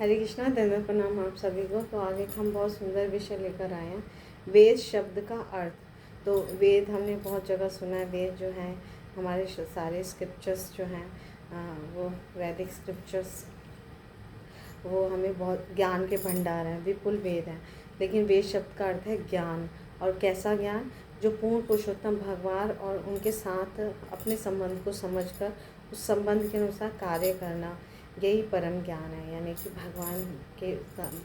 हरे कृष्णा, धन्यवाद, प्रणाम आप सभी को। तो आगे हम बहुत सुंदर विषय लेकर आए हैं, वेद शब्द का अर्थ। तो वेद हमने बहुत जगह सुना है। वेद जो है हमारे सारे स्क्रिप्चर्स जो हैं वो वैदिक स्क्रिप्चर्स, वो हमें बहुत ज्ञान के भंडार हैं, विपुल वेद हैं। लेकिन वेद शब्द का अर्थ है ज्ञान। और कैसा ज्ञान? जो पूर्ण पुरुषोत्तम भगवान और उनके साथ अपने संबंध को समझकर उस संबंध के अनुसार कार्य करना, यही परम ज्ञान है। यानी कि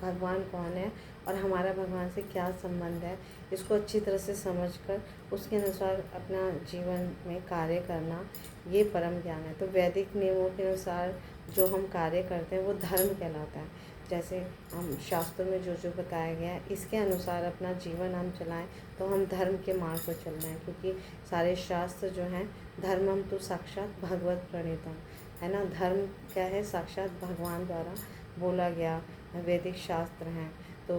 भगवान कौन है और हमारा भगवान से क्या संबंध है, इसको अच्छी तरह से समझकर उसके अनुसार अपना जीवन में कार्य करना, ये परम ज्ञान है। तो वैदिक नियमों के अनुसार जो हम कार्य करते हैं वो धर्म कहलाता है। जैसे हम शास्त्रों में जो जो बताया गया है इसके अनुसार अपना जीवन हम चलाएं तो हम धर्म के मार्ग पर चल रहे हैं। क्योंकि सारे शास्त्र जो हैं, धर्मम तो साक्षात भगवत प्रणीतम है ना। धर्म क्या है? साक्षात भगवान द्वारा बोला गया वैदिक शास्त्र हैं। तो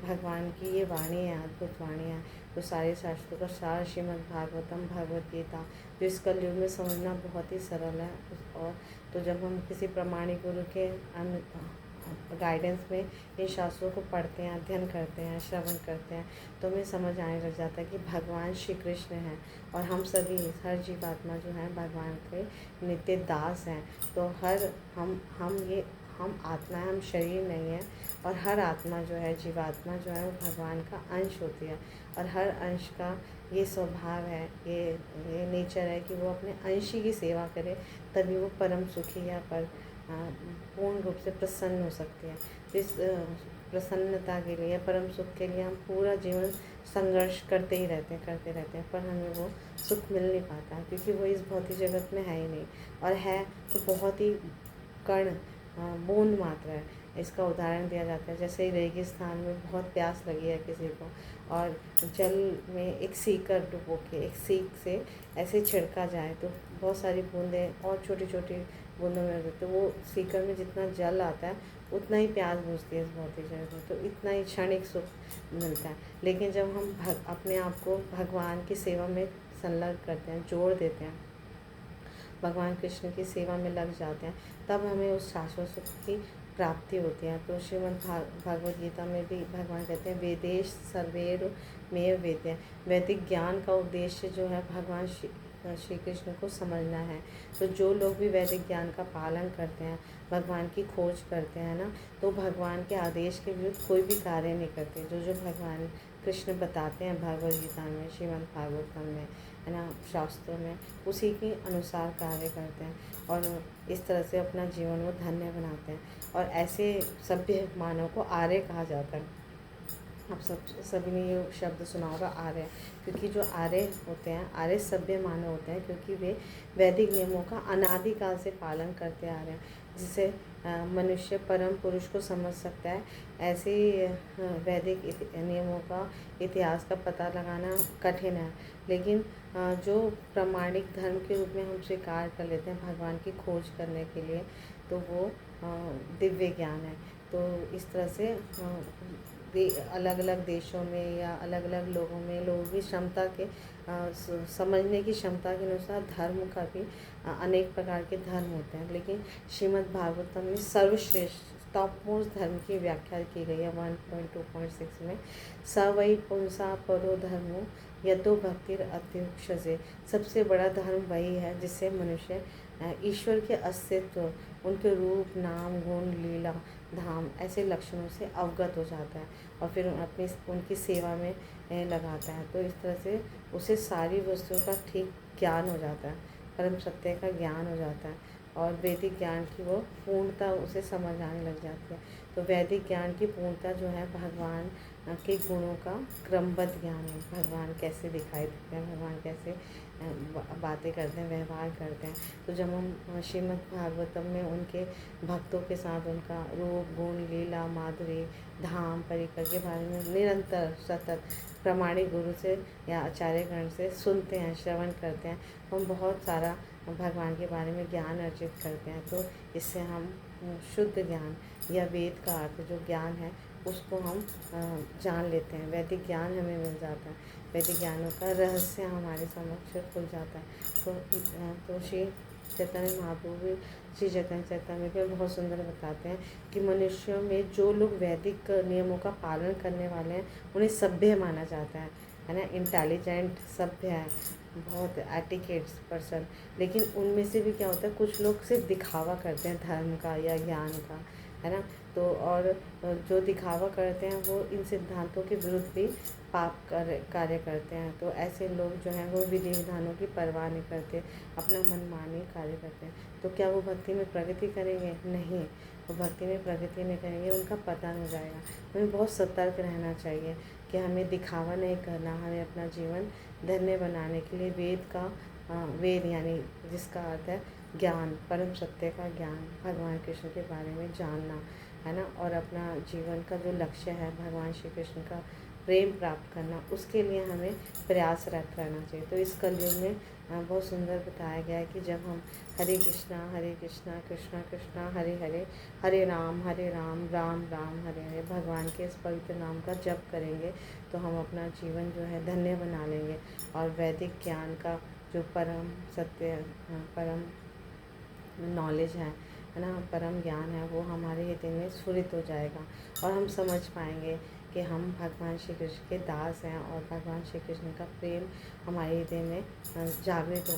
भगवान की ये वाणी है, अद्भुत वाणी है। तो सारे शास्त्रों का सार श्रीमद् भागवतम, भगवत गीता, जो इस कलयुग में समझना बहुत ही सरल है। और तो जब हम किसी प्रमाणिक गुरु के गाइडेंस में इन शास्त्रों को पढ़ते हैं, अध्ययन करते हैं, श्रवण करते हैं, तो हमें समझ आने लग जाता है कि भगवान श्री कृष्ण हैं और हम सभी, हर जीवात्मा जो है भगवान के नित्य दास हैं। तो हम आत्मा है, हम शरीर नहीं है। और हर आत्मा जो है, जीवात्मा जो है, वो भगवान का अंश होती है। और हर अंश का ये स्वभाव है, ये नेचर है कि वो अपने अंश की सेवा करे, तभी वो परम सुखी या पूर्ण रूप से प्रसन्न हो सकते हैं। तो इस प्रसन्नता के लिए, परम सुख के लिए हम पूरा जीवन संघर्ष करते ही रहते हैं, पर हमें वो सुख मिल नहीं पाता, क्योंकि वो इस भौतिक जगत में है ही नहीं। और है तो बहुत ही कण, बूंद मात्रा है। इसका उदाहरण दिया जाता है, जैसे रेगिस्तान में बहुत प्यास लगी है किसी को, और जल में एक सीकर डुबो के, एक सीख से ऐसे छिड़का जाए तो बहुत सारी बूंदें और छोटी छोटी बूंदों में रहती, तो वो सीकर में जितना जल आता है उतना ही प्यास बुझती है इस भौतिक जगत में, तो इतना ही क्षणिक सुख मिलता है। लेकिन जब हम अपने आप को भगवान की सेवा में संलग्न करते हैं, जोड़ देते हैं, भगवान कृष्ण की सेवा में लग जाते हैं, तब हमें उस शाश्वत सुख की प्राप्ति होती है। तो श्रीमद् भागवत गीता में भी भगवान कहते हैं, वेदेश सर्वेर में वेद्य। वैदिक ज्ञान का उद्देश्य जो है भगवान श्री कृष्ण को समझना है। तो जो लोग भी वैदिक ज्ञान का पालन करते हैं, भगवान की खोज करते हैं ना, तो भगवान के आदेश के विरुद्ध कोई भी कार्य नहीं करते। जो जो भगवान कृष्ण बताते हैं भगवद गीता में, श्रीमद् भागवतम में, है ना, शास्त्रों में, उसी के अनुसार कार्य करते हैं और इस तरह से अपना जीवन वो धन्य बनाते हैं। और ऐसे सभ्य मानव को आर्य कहा जाता है। आप सभी ने ये शब्द सुना होगा, आर्य। क्योंकि जो आर्य होते हैं, आर्य सभ्य मानव होते हैं, क्योंकि वे वैदिक नियमों का अनादिकाल से पालन करते आ रहे हैं, जिससे मनुष्य परम पुरुष को समझ सकता है। ऐसे वैदिक नियमों का, इतिहास का पता लगाना कठिन है, लेकिन जो प्रमाणिक धर्म के रूप में हम स्वीकार कर लेते हैं भगवान की खोज करने के लिए, तो वो दिव्य ज्ञान है। तो इस तरह से अलग अलग देशों में या अलग अलग लोगों की क्षमता के समझने की क्षमता के अनुसार धर्म का भी अनेक प्रकार के धर्म होते हैं। लेकिन श्रीमद् भागवतम में सर्वश्रेष्ठ टॉप मोस्ट धर्म की व्याख्या की गई है 1.2.6 में। स वै पुंसा परो धर्मो यतो भक्तिर अत्युक्षसे। सबसे बड़ा धर्म वही है जिससे मनुष्य ईश्वर के अस्तित्व, उनके रूप, नाम, गुण, लीला, धाम, ऐसे लक्षणों से अवगत हो जाता है और फिर उनकी सेवा में लगाता है। तो इस तरह से उसे सारी वस्तुओं का ठीक ज्ञान हो जाता है, परम सत्य का ज्ञान हो जाता है और वैदिक ज्ञान की वो पूर्णता उसे समझ आने लग जाती है। तो वैदिक ज्ञान की पूर्णता जो है भगवान के गुणों का क्रमबद्ध ज्ञान है। भगवान कैसे दिखाई देते हैं, भगवान कैसे बातें करते हैं, व्यवहार करते हैं। तो जब हम श्रीमद् भागवतम में उनके भक्तों के साथ उनका रूप, गुण, लीला, माधुरी, धाम, परिकर के बारे में निरंतर सतत प्रमाणिक गुरु से या आचार्यगण से सुनते हैं, श्रवण करते हैं, हम बहुत सारा भगवान के बारे में ज्ञान अर्जित करते हैं। तो इससे हम शुद्ध ज्ञान या वेद का अर्थ जो ज्ञान है उसको हम जान लेते हैं। वैदिक ज्ञान हमें मिल जाता है, वैदिक ज्ञानों का रहस्य हमारे समक्ष खुल जाता है। तो श्री चैतन्य महाप्रभु भी श्री चैतन्य चैतन्य में बहुत सुंदर बताते हैं कि मनुष्यों में जो लोग वैदिक नियमों का पालन करने वाले हैं उन्हें सभ्य माना जाता है ना, इंटेलिजेंट, सभ्य है, बहुत एटिकेट्स पर्सन। लेकिन उनमें से भी क्या होता है, कुछ लोग सिर्फ दिखावा करते हैं धर्म का या ज्ञान का, है ना। तो और जो दिखावा करते हैं वो इन सिद्धांतों के विरुद्ध भी पाप कार्य करते हैं। तो ऐसे लोग जो हैं वो विधि विधानों की परवाह नहीं करते, अपना मनमानी कार्य करते हैं। तो क्या वो भक्ति में प्रगति करेंगे? नहीं, वो भक्ति में प्रगति नहीं करेंगे, उनका पतन हो जाएगा। हमें बहुत सतर्क रहना चाहिए कि हमें दिखावा नहीं करना, हमें अपना जीवन धन्य बनाने के लिए वेद यानी जिसका अर्थ है ज्ञान, परम सत्य का ज्ञान, भगवान कृष्ण के बारे में जानना, है ना, और अपना जीवन का जो लक्ष्य है भगवान श्री कृष्ण का प्रेम प्राप्त करना, उसके लिए हमें प्रयासरत रहना चाहिए। तो इस कलयुग में बहुत सुंदर बताया गया है कि जब हम हरे कृष्णा कृष्णा कृष्णा हरे हरे, हरे राम राम राम हरे हरे, भगवान के इस पवित्र नाम का जप करेंगे तो हम अपना जीवन जो है धन्य बना लेंगे। और वैदिक ज्ञान का जो परम सत्य, परम नॉलेज है ना, परम ज्ञान है, वो हमारे हृदय में स्फुरित हो जाएगा और हम समझ पाएंगे कि हम भगवान श्री कृष्ण के दास हैं और भगवान श्री कृष्ण का प्रेम हमारे हृदय में जागृत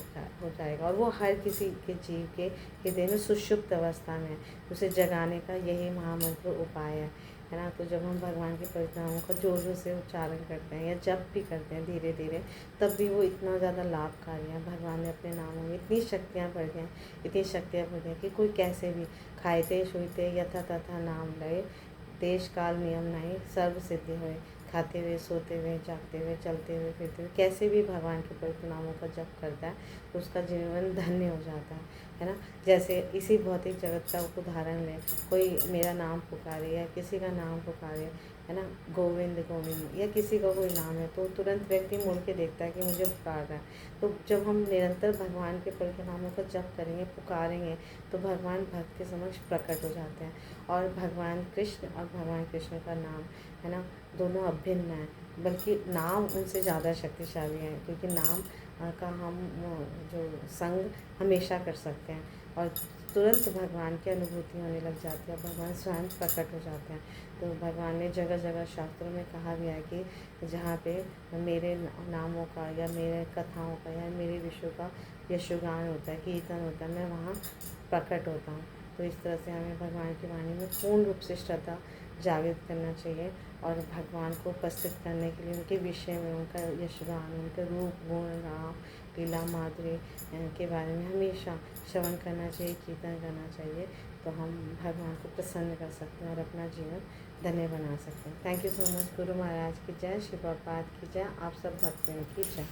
हो जाएगा। और वो हर किसी के जीव के हृदय में सुषुप्त अवस्था में है, उसे जगाने का यही महामंत्र उपाय है ना। तो जब हम भगवान के पवित्र नामों का जोर जोर से उच्चारण करते हैं या जप भी करते हैं धीरे धीरे, तब भी वो इतना ज़्यादा लाभकारी है। भगवान ने अपने नामों में इतनी शक्तियाँ भर दी हैं, इतनी शक्तियाँ भर दी हैं कि कोई कैसे भी खाते शुते यथा तथा नाम लय, देश काल नियम नहीं सर्व सिद्धि हुए। खाते हुए, सोते हुए, जागते हुए, चलते हुए, फिरते हुए, कैसे भी भगवान के पवित्र नामों का जप करता है तो उसका जीवन धन्य हो जाता है ना। जैसे इसी भौतिक जगत का उदाहरण लें, कोई मेरा नाम पुकारे या किसी का नाम पुकारे, है ना, गोविंद गोविंद, या किसी का कोई नाम है तो तुरंत व्यक्ति मुड़ के देखता है कि मुझे पुकार रहा है। तो जब हम निरंतर भगवान के पवित्र नामों का जप करेंगे, पुकारेंगे, तो भगवान भक्त के समक्ष प्रकट हो जाते हैं। और भगवान कृष्ण और भगवान कृष्ण का नाम, है ना, दोनों अभिन्न हैं, बल्कि नाम उनसे ज़्यादा शक्तिशाली है, क्योंकि नाम का हम जो संग हमेशा कर सकते हैं और तुरंत भगवान की अनुभूति होने लग जाती है, भगवान स्वयं प्रकट हो जाते हैं। तो भगवान ने जगह जगह शास्त्रों में कहा गया है कि जहाँ पे मेरे नामों का या मेरे कथाओं का या मेरे विषयों का यशोगान होता है, कीर्तन होता है, मैं वहाँ प्रकट होता हूँ। तो इस तरह से हमें भगवान की वाणी में पूर्ण रूप से श्रद्धा जागृत करना चाहिए और भगवान को उपस्थित करने के लिए उनके विषय में, उनका यशगान, उनके रूप गुण राम लीला माधुरी के बारे में हमेशा श्रवण करना चाहिए, कीर्तन करना चाहिए। तो हम भगवान को प्रसन्न कर सकते हैं और अपना जीवन धन्य बना सकते हैं। Thank you so much. Guru Maharaj की जय, श्री प्रभुपाद की जय, आप सब भक्तों की जय।